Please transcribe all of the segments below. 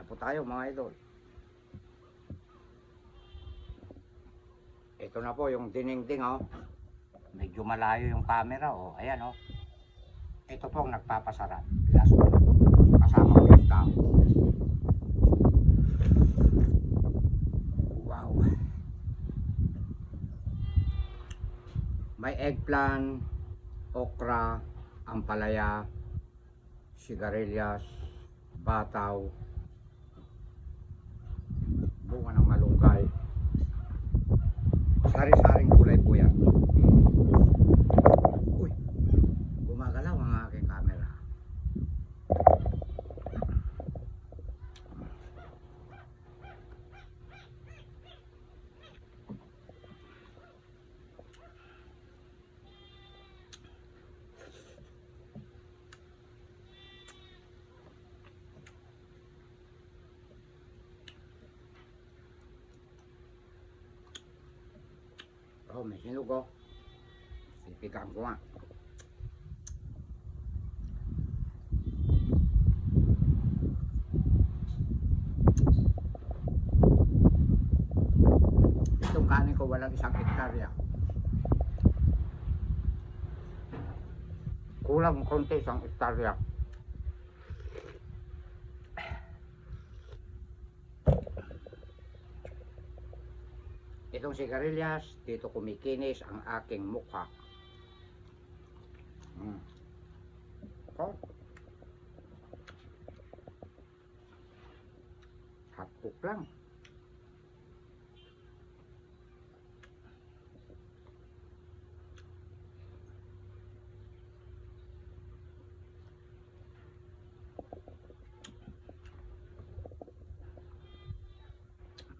na po tayo mga idol. Ito na po yung dinengding oh. Medyo malayo yung camera oh. Ayan oh. Ito po ang nagpapasarap. Pilas ko na. Kasama ko yung tao. Wow. May eggplant, okra, ampalaya, sigarilyas, bataw, bunga ng malunggay. Sari-saring kulay po yan. Uy, gumagalaw ang aking camera. Oh, may sinugo. Sipikan ko nga. Itong kanin ko walang 1 hektarya. Kulang konti 1 hektarya. Itong sigarilyas, dito kumikinis ang aking mukha. Oh. Hapok lang.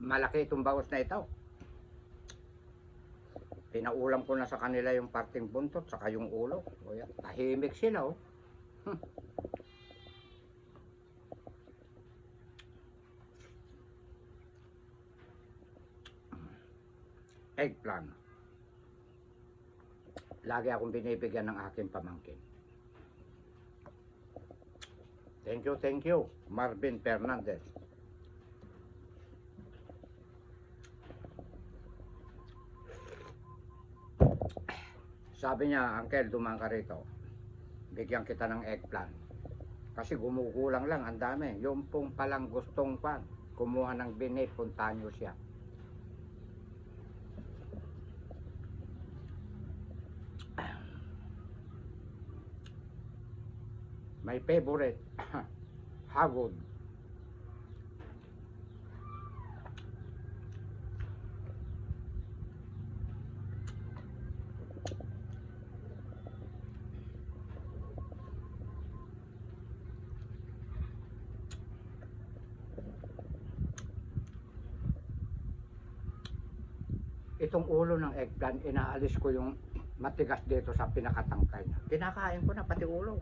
Malaki itong bawas na ito. Pinaulam ko na sa kanila yung parting buntot saka yung ulo. O yan, tahimik sila oh. Eggplant. Lagi akong binibigyan ng aking pamangkin. Thank you, Marvin Fernandez. Sabi niya, Uncle, dumaan ka rito. Bigyan kita ng eggplant. Kasi gumugulang lang, ang dami. Yung pong palang gustong pan, kumuha ng binhi, puntahan nyo siya. My favorite, hagod. Itong ulo ng eggplant, inaalis ko yung matigas dito sa pinakatangkay niya. Kinakain ko na pati ulo.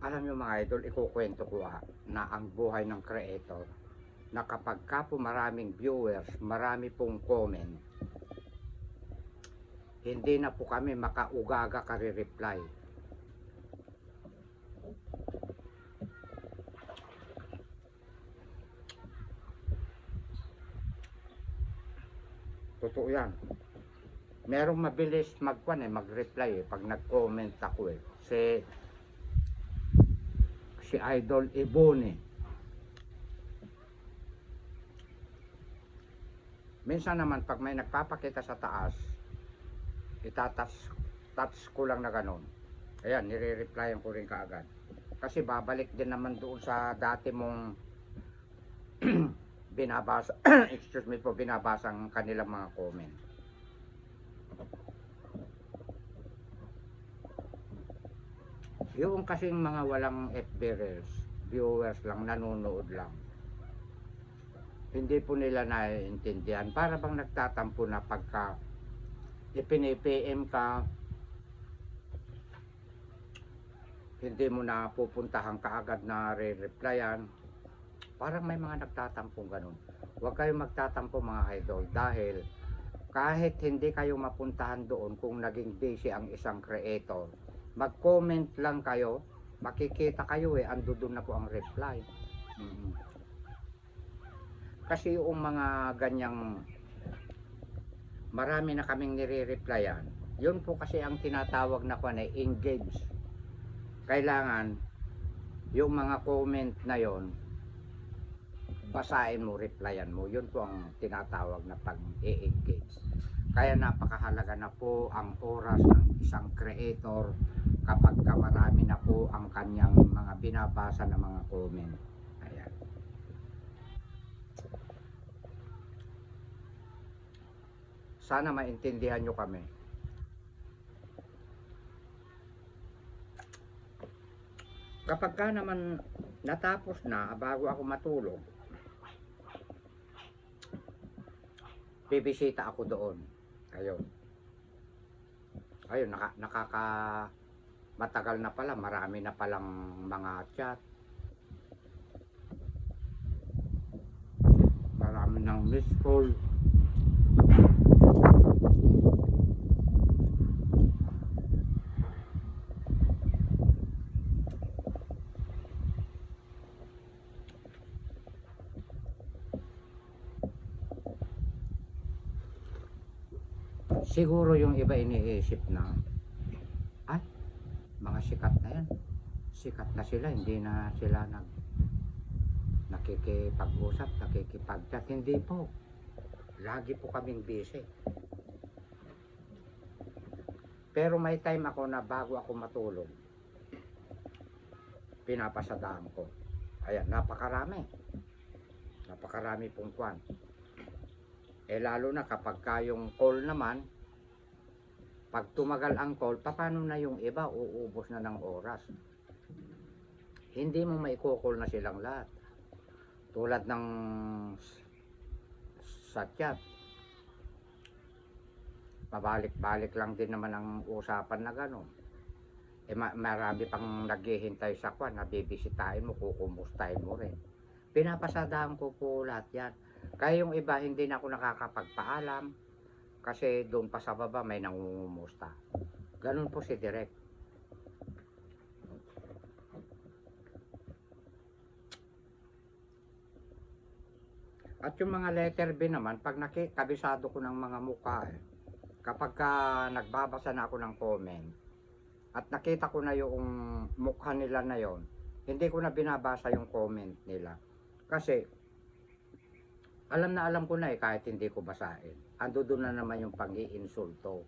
Alam nyo mga idol, ikukwento ko na ang buhay ng creator na kapag ka po maraming viewers, marami pong comment, hindi na po kami makaugaga kare-reply. Totoo yan. Merong mabilis mag-reply pag nag-comment ako eh. Si Idol Ibone. Minsan naman pag may nagpapakita sa taas, touch ko lang na ganun. Ayan, nire-replyan ko rin kaagad. Kasi babalik din naman doon sa dati mong binabasa, excuse me po, binabasang kanilang mga comment. Yung kasing mga walang FB viewers lang, nanonood lang, hindi po nila naiintindihan. Para bang nagtatampo na pagka ipini-PM ka, hindi mo na pupuntahan kaagad na re-replyan. Parang may mga nagtatampong ganun. Huwag kayong magtatampo mga idol dahil kahit hindi kayo mapuntahan doon kung naging busy ang isang creator, mag-comment lang kayo, makikita kayo ando doon na po ang reply. Kasi yung mga ganyang marami na kaming nire-replyan, yun po kasi ang tinatawag na kung engage. Kailangan yung mga comment na yon basahin mo, replyan mo. Yun po ang tinatawag na pag-e-engage. Kaya napakahalaga na po ang oras ng isang creator kapag marami na po ang kanyang mga binabasa na mga comment. Ayan. Sana maintindihan nyo kami. Kapag ka naman natapos na bago ako matulog, bibisita ako doon. Ayun. Ayun, matagal na pala, marami na palang mga chat. Marami ng missed call. Siguro yung iba iniisip na, ay, mga sikat na yan. Sikat na sila, hindi na sila nakikipag-usap, nakikipag-chat. Hindi po. Lagi po kaming busy. Pero may time ako na bago ako matulog, pinapasadaan ko. Ayan, napakarami. Napakarami pong kwan. Lalo na kapag kayong call naman, pag tumagal ang call, paano na yung iba? Uubos na ng oras. Hindi mo maiko-call na silang lahat. Tulad ng sa chat. Pabalik-balik lang din naman ang usapan na gano'n. Marami pang naghihintay sa kwan, nabibisitahin mo, kukumustahin mo rin. Pinapasadahan ko po lahat yan. Kaya yung iba, hindi na ako nakakapagpaalam. Kasi doon pa sa baba may nangungumusta. Ganun po si Direk. At yung mga letter B naman, pag kabisado ko ng mga mukha kapag nagbabasa na ako ng comment at nakita ko na yung mukha nila na yon, hindi ko na binabasa yung comment nila. Kasi alam na alam ko na kahit hindi ko basahin. Ando doon na naman yung pang-iinsulto.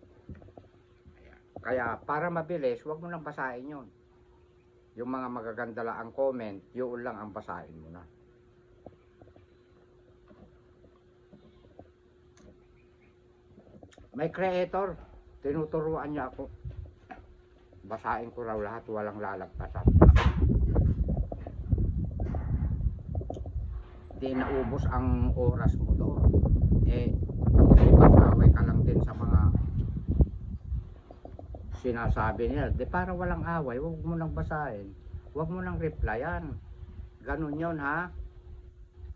Kaya para mabilis, huwag mo nang basahin yun. Yung mga magaganda lang ang comment, yun lang ang basahin mo na. May creator, tinuturuan niya ako. Basahin ko raw lahat, walang lalagpasan. Di naubos ang oras mo doon. Pag-away ka lang din sa mga sinasabi nila. Di para walang away, huwag mo nang basahin. Huwag mo nang replyan. Ganun yun ha.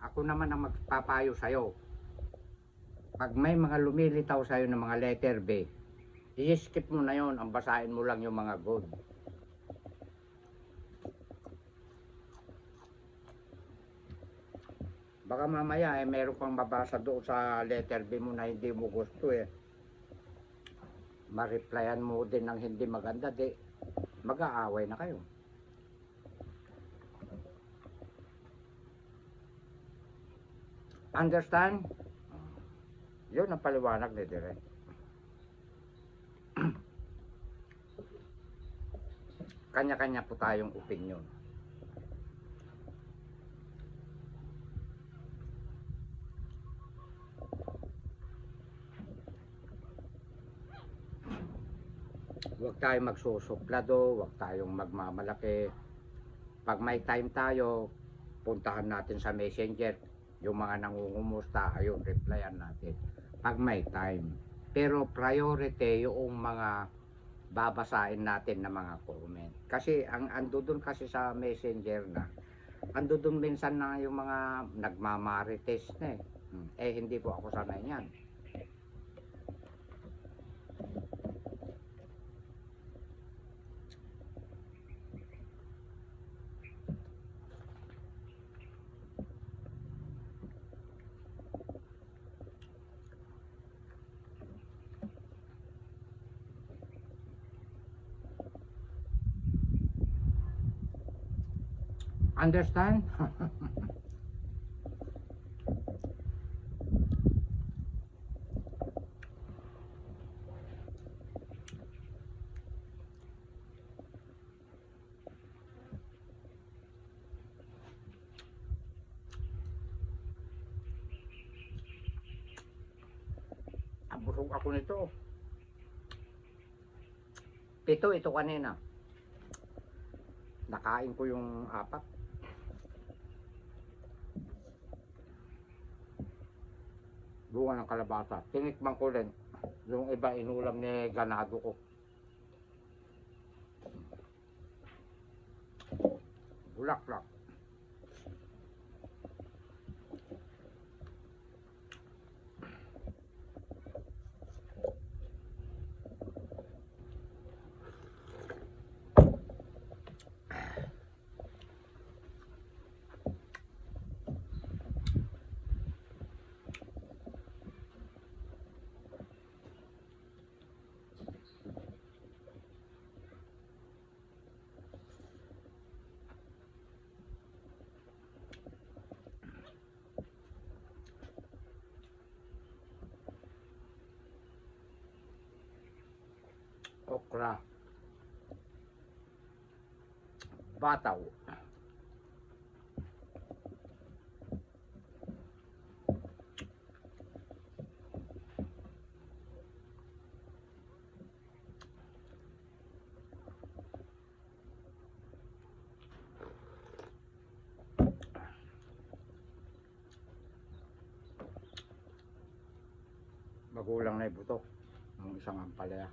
Ako naman ang magpapayo sa'yo. Pag may mga lumilitaw sa'yo ng mga letter B, i-skip mo na yon, ang basahin mo lang yung mga good. Baka mamaya meron kang mabasa doon sa letter B mo na hindi mo gusto ma-replyan mo din ng hindi maganda, di mag-aaway na kayo. Understand? Yun ang paliwanag ni Direk. Kanya-kanya po tayong opinion. Huwag tayong magsusuplado, huwag tayong magmamalaki. Pag may time tayo, puntahan natin sa messenger. Yung mga nangungumusta, ayun, replyan natin. Pag may time. Pero priority yung mga babasahin natin na mga comment. Kasi ang ando dun kasi sa messenger na, ando dun minsan na yung mga nagmamarites na eh. Hindi po ako sanay yan. Understand? Busog ako nito. 7 ito kanina. Nakain ko yung 4. Bunga ng kalabasa. Tinikman ko rin. Yung iba inulam ni ganado ko. Bulaklak. Okra. Bataw. Magulang na ibuto ng isang ampalaya.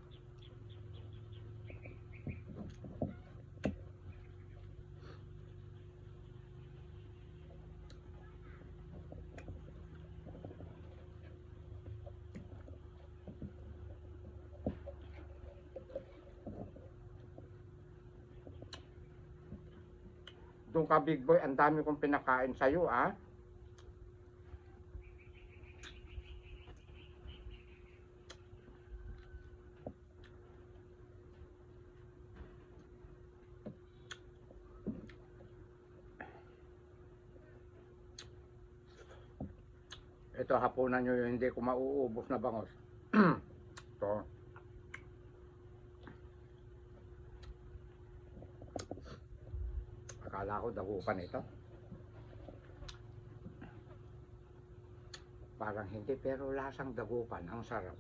Doon ka big boy, ang dami kong pinakain sa'yo ah. Ito hapunan nyo yung hindi ko mauubos na bangos. Ito. Akala ko dagupan ito. Parang hindi pero lasang dagupan. Ang sarap.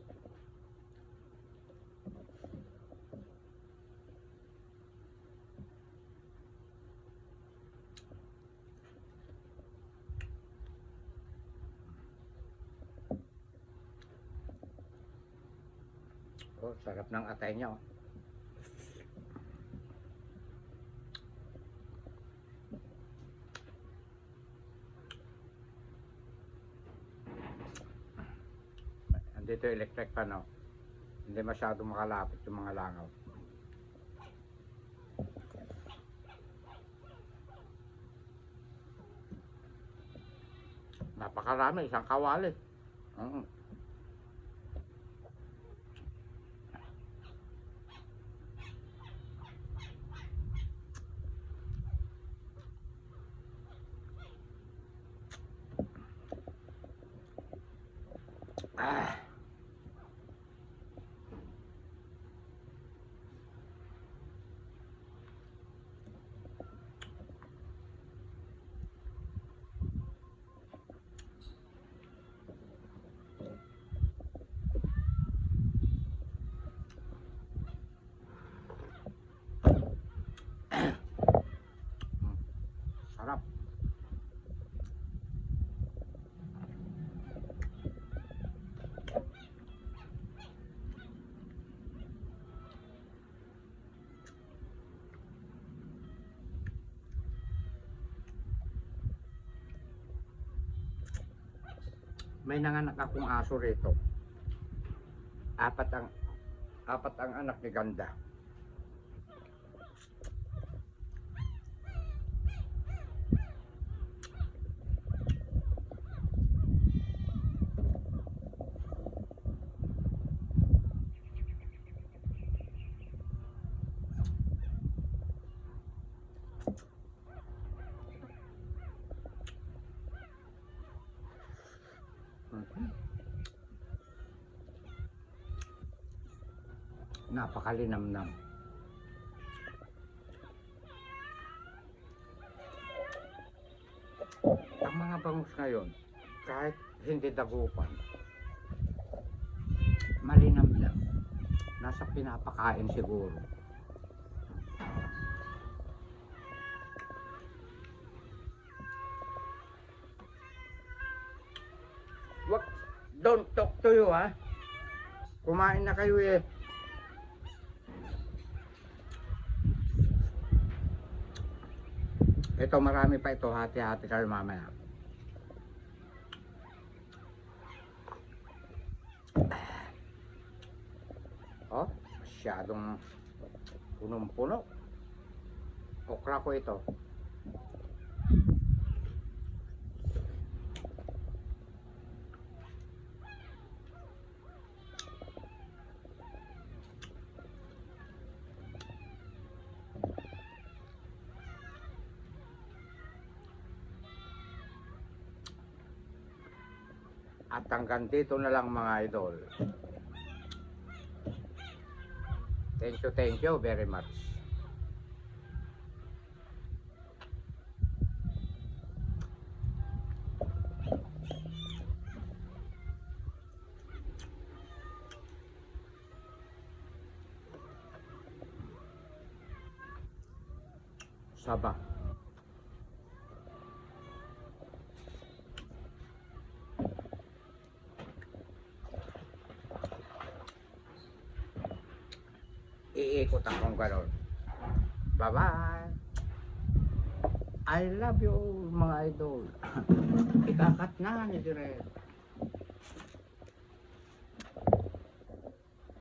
Oh, sarap ng atay niya oh. Andito electric pan oh. Hindi masyado makalapit yung mga langaw. Napakarami, isang kawali. Ah. Sarap. May nanganak akong aso rito. Apat ang anak ni Ganda. Napakalinamnam. Ang mga bangus ngayon, kahit hindi dagupan, malinamnam. Nasa pinapakain siguro. Wag, don't talk to you, ha? Kumain na kayo eh. Ito, marami pa ito. Hati-hati kayo mamaya. Oh, masyadong punong-puno. Okra ko ito. At hanggang dito na lang mga idol. Thank you very much. Saba. Iikot akong gano'n. Bye-bye. I love you all, mga idol. Ikakat na ni Direk.